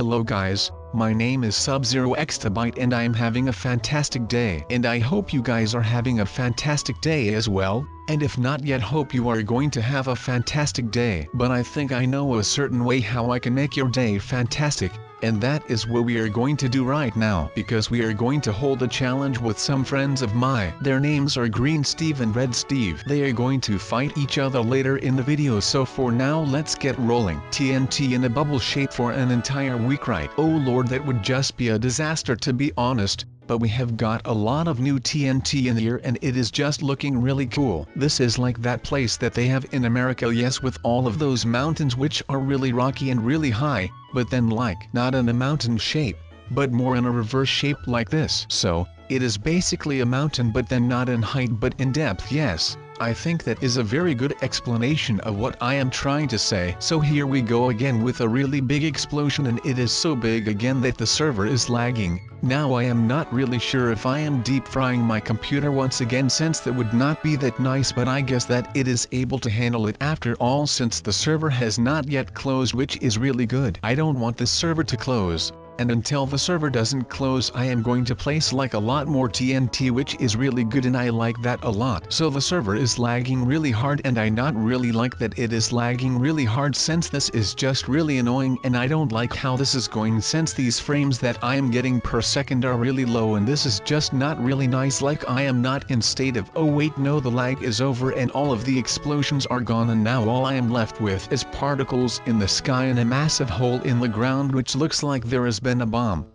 Hello guys, my name is SubZeroExtabyte and I am having a fantastic day. And I hope you guys are having a fantastic day as well, and if not yet hope you are going to have a fantastic day. But I think I know a certain way how I can make your day fantastic. And that is what we are going to do right now, because we are going to hold a challenge with some friends of mine. Their names are Green Steve and Red Steve. They are going to fight each other later in the video, so for now let's get rolling. TNT in a bubble shape for an entire week, right? Oh lord, that would just be a disaster to be honest. But we have got a lot of new TNT in here and it is just looking really cool. This is like that place that they have in America, yes, with all of those mountains which are really rocky and really high, but then like not in a mountain shape, but more in a reverse shape like this. So, it is basically a mountain but then not in height but in depth, yes. I think that is a very good explanation of what I am trying to say. So here we go again with a really big explosion, and it is so big again that the server is lagging. Now I am not really sure if I am deep frying my computer once again, since that would not be that nice, but I guess that it is able to handle it after all, since the server has not yet closed, which is really good. I don't want this server to close. And until the server doesn't close, I am going to place like a lot more TNT, which is really good and I like that a lot. So the server is lagging really hard and I not really like that it is lagging really hard, since this is just really annoying and I don't like how this is going, since these frames that I am getting per second are really low and this is just not really nice. Like I am not in state of, oh wait no, the lag is over and all of the explosions are gone, and now all I am left with is particles in the sky and a massive hole in the ground which looks like there has been a bomb.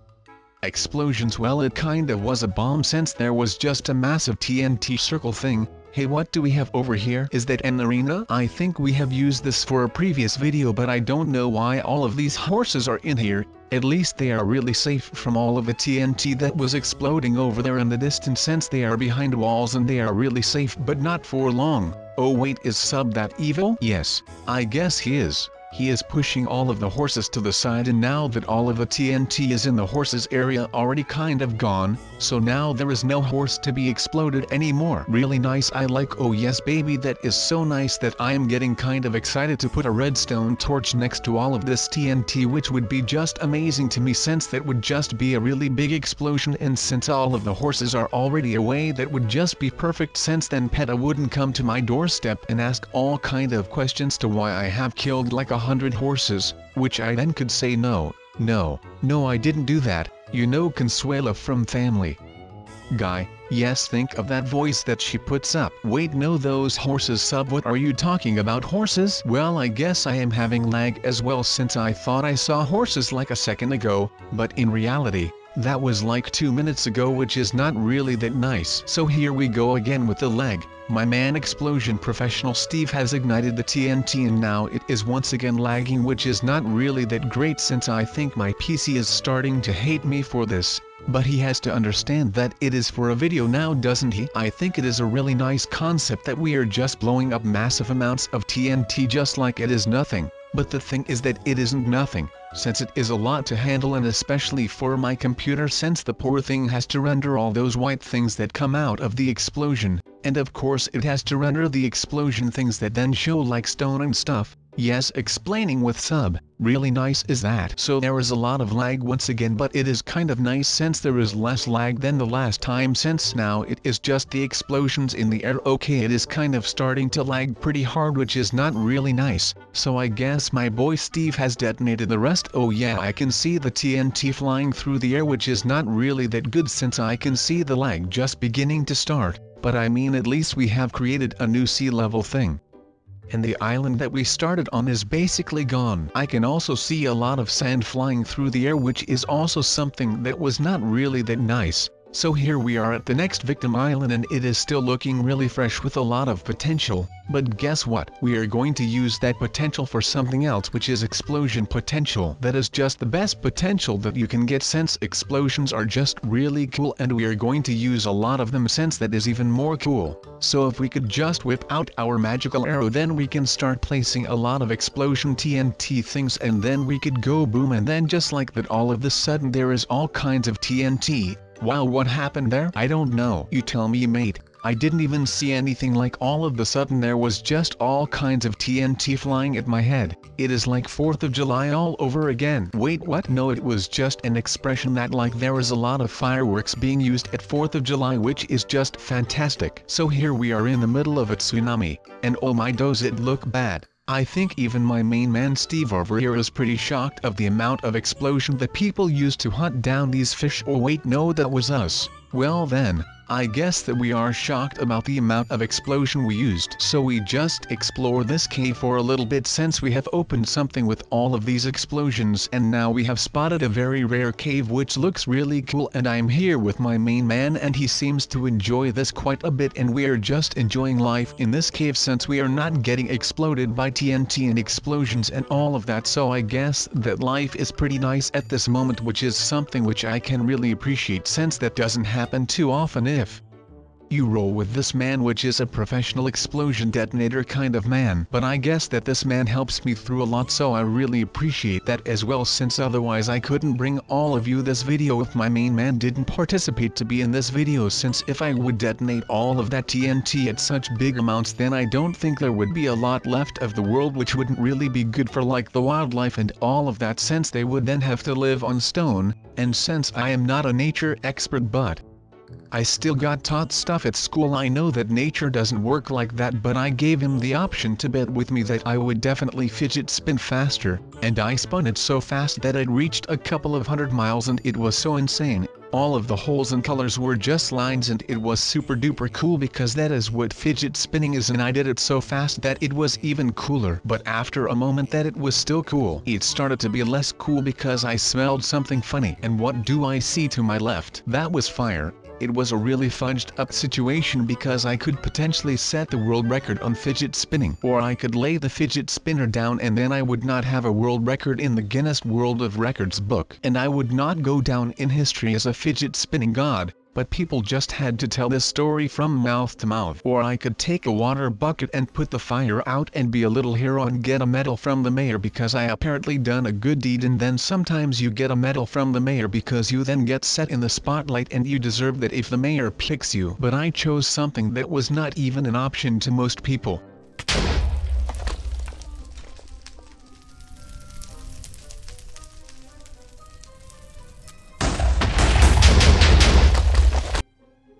Explosions, well it kinda was a bomb since there was just a massive TNT circle thing. Hey, what do we have over here? Is that an arena? I think we have used this for a previous video, but I don't know why all of these horses are in here. At least they are really safe from all of the TNT that was exploding over there in the distance, since they are behind walls and they are really safe, but not for long. Oh wait, is Sub that evil? Yes, I guess he is. He is pushing all of the horses to the side, and now that all of the TNT is in the horses area already kind of gone, so now there is no horse to be exploded anymore. Really nice, I like. Oh yes baby, that is so nice that I am getting kind of excited to put a redstone torch next to all of this TNT, which would be just amazing to me, since that would just be a really big explosion, and since all of the horses are already away, that would just be perfect, since then PETA wouldn't come to my doorstep and ask all kind of questions to why I have killed like 100 horses, which I then could say no, I didn't do that, you know, Consuela from Family Guy. Yes, think of that voice that she puts up. Wait no, those horses. Sub, what are you talking about? Horses? Well, I guess I am having lag as well, since I thought I saw horses like a second ago, but in reality, that was like 2 minutes ago, which is not really that nice. So here we go again with the lag. My man Explosion Professional Steve has ignited the TNT and now it is once again lagging, which is not really that great, since I think my PC is starting to hate me for this. But he has to understand that it is for a video now, doesn't he? I think it is a really nice concept that we are just blowing up massive amounts of TNT just like it is nothing. But the thing is that it isn't nothing, since it is a lot to handle, and especially for my computer, since the poor thing has to render all those white things that come out of the explosion, and of course it has to render the explosion things that then show like stone and stuff. Yes, explaining with Sub, really nice is that. So there is a lot of lag once again, but it is kind of nice since there is less lag than the last time, since now it is just the explosions in the air. Okay, it is kind of starting to lag pretty hard, which is not really nice, so I guess my boy Steve has detonated the rest. Oh yeah, I can see the TNT flying through the air, which is not really that good since I can see the lag just beginning to start, but I mean at least we have created a new sea level thing. And the island that we started on is basically gone. I can also see a lot of sand flying through the air, which is also something that was not really that nice. So here we are at the next victim island, and it is still looking really fresh with a lot of potential. But guess what? We are going to use that potential for something else, which is explosion potential. That is just the best potential that you can get, since explosions are just really cool, and we are going to use a lot of them, since that is even more cool. So if we could just whip out our magical arrow, then we can start placing a lot of explosion TNT things, and then we could go boom, and then just like that all of a sudden there is all kinds of TNT. Wow, what happened there? I don't know. You tell me, mate. I didn't even see anything, like all of the sudden there was just all kinds of TNT flying at my head. It is like 4th of July all over again. Wait, what? No, it was just an expression that like there was a lot of fireworks being used at 4th of July, which is just fantastic. So here we are in the middle of a tsunami, and oh my, does it look bad. I think even my main man Steve over here is pretty shocked of the amount of explosion that people used to hunt down these fish. Oh wait, no, that was us. Well then, I guess that we are shocked about the amount of explosion we used. So we just explore this cave for a little bit since we have opened something with all of these explosions, and now we have spotted a very rare cave which looks really cool, and I'm here with my main man and he seems to enjoy this quite a bit, and we are just enjoying life in this cave since we are not getting exploded by TNT and explosions and all of that. So I guess that life is pretty nice at this moment, which is something which I can really appreciate since that doesn't happen too often if you roll with this man, which is a professional explosion detonator kind of man. But I guess that this man helps me through a lot, so I really appreciate that as well, since otherwise I couldn't bring all of you this video if my main man didn't participate to be in this video, since if I would detonate all of that TNT at such big amounts, then I don't think there would be a lot left of the world, which wouldn't really be good for like the wildlife and all of that, since they would then have to live on stone. And since I am not a nature expert, but I still got taught stuff at school, I know that nature doesn't work like that, but I gave him the option to bet with me that I would definitely fidget spin faster, and I spun it so fast that it reached a couple of 100 miles, and it was so insane. All of the holes and colors were just lines, and it was super duper cool because that is what fidget spinning is, and I did it so fast that it was even cooler. But after a moment that it was still cool, it started to be less cool because I smelled something funny, and what do I see to my left? That was fire. It was a really fudged up situation because I could potentially set the world record on fidget spinning, or I could lay the fidget spinner down and then I would not have a world record in the Guinness World of Records book, and I would not go down in history as a fidget spinning god. But people just had to tell this story from mouth to mouth. Or I could take a water bucket and put the fire out and be a little hero and get a medal from the mayor because I apparently done a good deed, and then sometimes you get a medal from the mayor because you then get set in the spotlight and you deserve that if the mayor picks you. But I chose something that was not even an option to most people.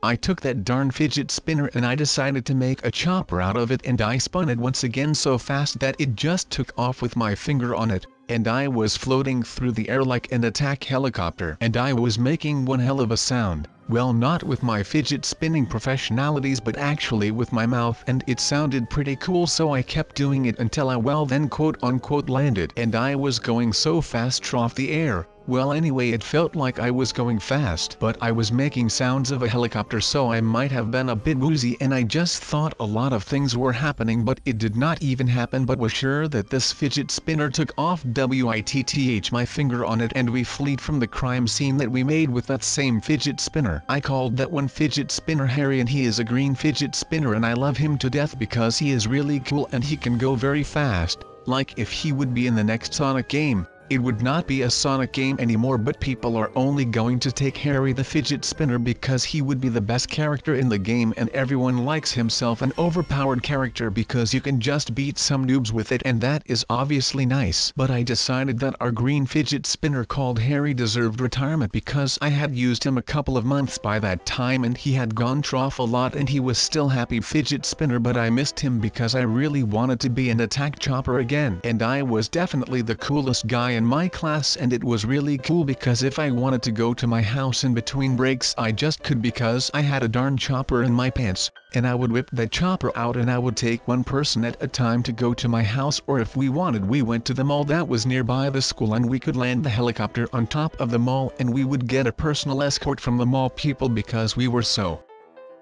I took that darn fidget spinner and I decided to make a chopper out of it, and I spun it once again so fast that it just took off with my finger on it, and I was floating through the air like an attack helicopter, and I was making one hell of a sound. Well, not with my fidget spinning professionalities but actually with my mouth, and it sounded pretty cool, so I kept doing it until I well then quote unquote landed, and I was going so fast off the air. Well, anyway, it felt like I was going fast, but I was making sounds of a helicopter, so I might have been a bit woozy, and I just thought a lot of things were happening, but it did not even happen, but was sure that this fidget spinner took off WITTH my finger on it, and we fled from the crime scene that we made with that same fidget spinner. I called that one fidget spinner Harry, and he is a green fidget spinner, and I love him to death because he is really cool and he can go very fast. Like if he would be in the next Sonic game, it would not be a Sonic game anymore, but people are only going to take Harry the fidget spinner because he would be the best character in the game, and everyone likes himself an overpowered character because you can just beat some noobs with it, and that is obviously nice. But I decided that our green fidget spinner called Harry deserved retirement because I had used him a couple of months by that time and he had gone trough a lot and he was still happy fidget spinner, but I missed him because I really wanted to be an attack chopper again, and I was definitely the coolest guy in my class, and it was really cool because if I wanted to go to my house in between breaks I just could because I had a darn chopper in my pants, and I would whip that chopper out and I would take one person at a time to go to my house, or if we wanted we went to the mall that was nearby the school and we could land the helicopter on top of the mall and we would get a personal escort from the mall people because we were so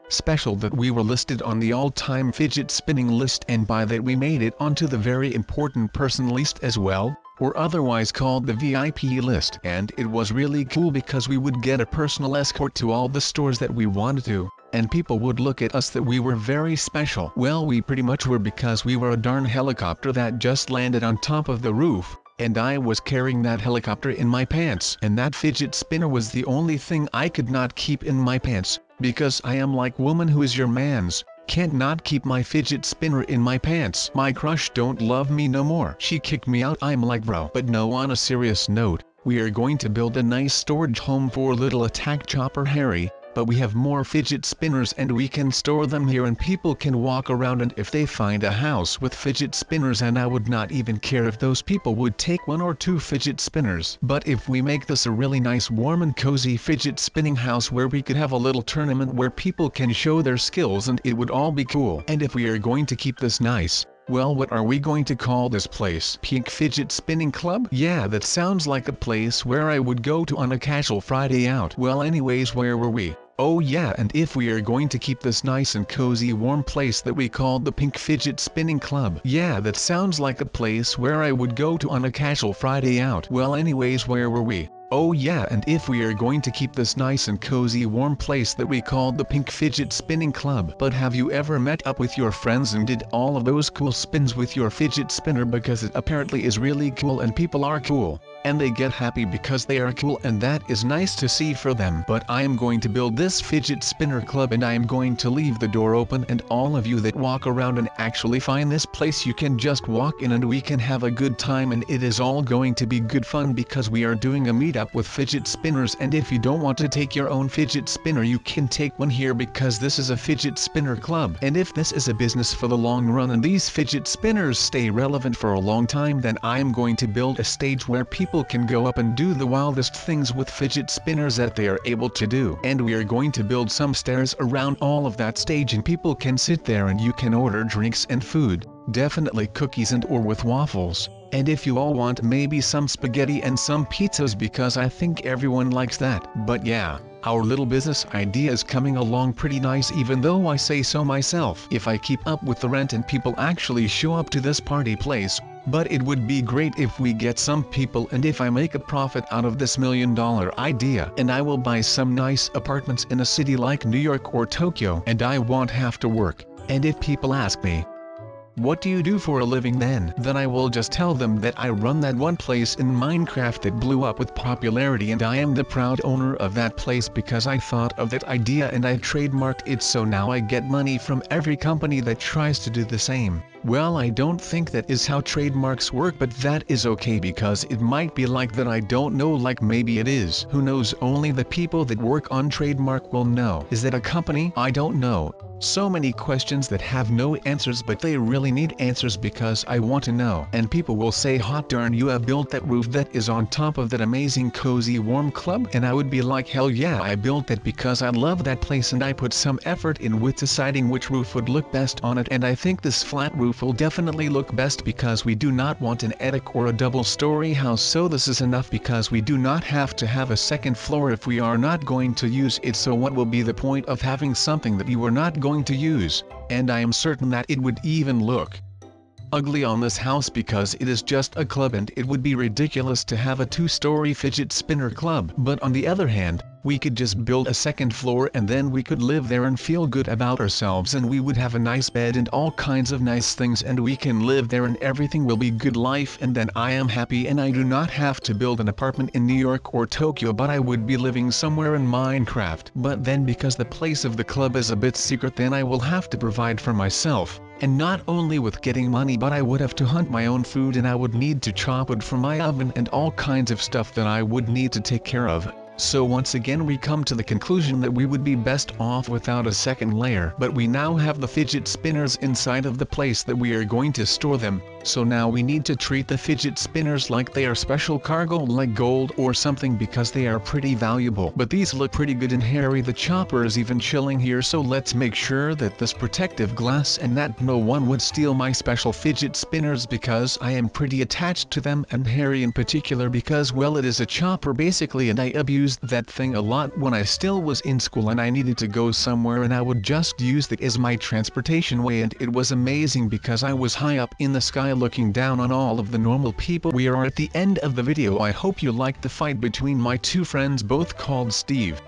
special that we were listed on the all-time fidget spinning list, and by that we made it onto the very important person list as well, or otherwise called the VIP list. And it was really cool because we would get a personal escort to all the stores that we wanted to, and people would look at us that we were very special. Well, we pretty much were because we were a darn helicopter that just landed on top of the roof, and I was carrying that helicopter in my pants. And that fidget spinner was the only thing I could not keep in my pants, because I am like woman who is your man's. Can't not keep my fidget spinner in my pants. My crush don't love me no more. She kicked me out. I'm like bro. But no, on a serious note, we are going to build a nice storage home for little attack chopper Harry, but we have more fidget spinners and we can store them here and people can walk around, and if they find a house with fidget spinners, and I would not even care if those people would take 1 or 2 fidget spinners. But if we make this a really nice warm and cozy fidget spinning house where we could have a little tournament where people can show their skills, and it would all be cool. And if we are going to keep this nice, well, what are we going to call this place? Pink Fidget Spinning Club? Yeah, that sounds like a place where I would go to on a casual Friday out. Well, anyways, where were we? Oh yeah, and if we are going to keep this nice and cozy warm place that we called the Pink Fidget Spinning Club. Yeah, that sounds like a place where I would go to on a casual Friday out. Well, anyways, where were we? Oh yeah, and if we are going to keep this nice and cozy warm place that we called the Pink Fidget Spinning Club. But have you ever met up with your friends and did all of those cool spins with your fidget spinner, because it apparently is really cool and people are cool, and they get happy because they are cool, and that is nice to see for them. But I am going to build this fidget spinner club and I am going to leave the door open, and all of you that walk around and actually find this place, you can just walk in and we can have a good time, and it is all going to be good fun because we are doing a meetup with fidget spinners. And if you don't want to take your own fidget spinner, you can take one here because this is a fidget spinner club. And if this is a business for the long run and these fidget spinners stay relevant for a long time, then I am going to build a stage where people can go up and do the wildest things with fidget spinners that they are able to do. And we are going to build some stairs around all of that stage, and people can sit there and you can order drinks and food, definitely cookies and or with waffles. And if you all want, maybe some spaghetti and some pizzas, because I think everyone likes that. But yeah, our little business idea is coming along pretty nice, even though I say so myself. If I keep up with the rent and people actually show up to this party place, but it would be great if we get some people, and if I make a profit out of this $1 million idea, and I will buy some nice apartments in a city like New York or Tokyo, and I won't have to work. And if people ask me, what do you do for a living, then I will just tell them that I run that one place in Minecraft that blew up with popularity, and I am the proud owner of that place because I thought of that idea and I trademarked it, so now I get money from every company that tries to do the same. Well, I don't think that is how trademarks work, but that is okay because it might be like that, I don't know, like maybe it is. Who knows? Only the people that work on trademark will know. Is that a company? I don't know. So many questions that have no answers, but they really need answers because I want to know. And people will say, hot darn, you have built that roof that is on top of that amazing cozy warm club, and I would be like, hell yeah, I built that because I love that place and I put some effort in with deciding which roof would look best on it, and I think this flat roof will definitely look best because we do not want an attic or a double-story house, so this is enough because we do not have to have a second floor if we are not going to use it. So what will be the point of having something that you are not going to use? And I am certain that it would even look ugly on this house because it is just a club, and it would be ridiculous to have a 2-story fidget spinner club. But on the other hand, we could just build a second floor and then we could live there and feel good about ourselves, and we would have a nice bed and all kinds of nice things, and we can live there and everything will be good life, and then I am happy and I do not have to build an apartment in New York or Tokyo, but I would be living somewhere in Minecraft. But then because the place of the club is a bit secret, then I will have to provide for myself. And not only with getting money, but I would have to hunt my own food, and I would need to chop wood from my oven and all kinds of stuff that I would need to take care of. So once again we come to the conclusion that we would be best off without a second layer. But we now have the fidget spinners inside of the place that we are going to store them, so now we need to treat the fidget spinners like they are special cargo, like gold or something, because they are pretty valuable. But these look pretty good, and Harry the Chopper is even chilling here, so let's make sure that this protective glass and that no one would steal my special fidget spinners, because I am pretty attached to them, and Harry in particular because, well, it is a chopper basically, and I abused that thing a lot when I still was in school and I needed to go somewhere, and I would just use that as my transportation way, and it was amazing because I was high up in the sky looking down on all of the normal people. We are at the end of the video. I hope you liked the fight between my two friends, both called Steve.